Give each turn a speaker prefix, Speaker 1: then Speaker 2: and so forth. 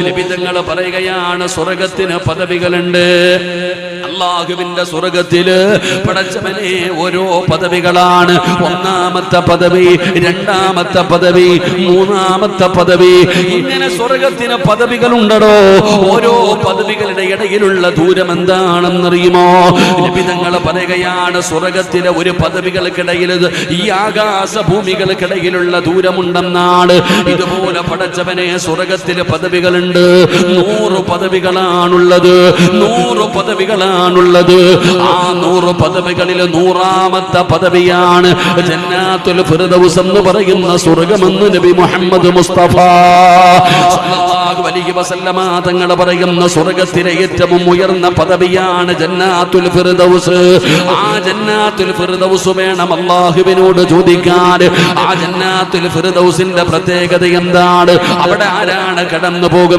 Speaker 1: നബി തങ്ങൾ പറയുകയാണ് സ്വർഗ്ഗത്തിന് പദവികളുണ്ട്. അല്ലാഹുവിന്റെ സ്വർഗ്ഗത്തില് പടച്ചവനെ ഓരോ പദവികളാണ്. ഒന്നാമത്തെ പദവി, രണ്ടാമത്തെ പദവി, മൂന്നാമത്തെ പദവി, ഇങ്ങനെ സ്വർഗ്ഗത്തിന് പദവികളുണ്ടോ? ഓരോ പദവികളുടെ ഇടയിലുള്ള ദൂരം എന്താണെന്നറിയുമോ? നബി തങ്ങൾ പറയുകയാണ് സ്വർഗ്ഗത്തിലെ ഒരു പദവികൾക്കിടയിൽ ഈ ആകാശ ഭൂമികൾക്കിടയിലുള്ള ദൂരമുണ്ടെന്നാണ്. ഇതുപോലെ പടച്ചവനെ സ്വർഗ്ഗത്തിലെ പദവികളുണ്ട്. 100 പദവികളാണുള്ളത്. 100 പദവികളാണുള്ളത്. ആ 100 പദവികളിൽ 100ാമത്തെ പദവിയാണ് ജന്നാത്തുൽ ഫിർദൗസ് എന്ന് പറയുന്ന സ്വർഗ്ഗമെന്ന് നബി മുഹമ്മദ് മുസ്തഫ സല്ലല്ലാഹു അലൈഹി വസല്ലമ തങ്ങൾ പറയുന്ന സ്വർഗ്ഗത്തിലെ ഏറ്റവും ഉയർന്ന പദവിയാണ് ജന്നാത്തുൽ ഫിർദൗസ്. ആ ജന്നാത്തുൽ ഫിർദൗസ് വേണം അല്ലാഹുവിനോട് ചോദിക്കാൻ. ആ ജന്നാത്തുൽ ഫിർദൗസിന്റെ പ്രത്യേകത എന്താണ്? അവിടെ ആരാണ് കടന്നു പോകുന്നത്?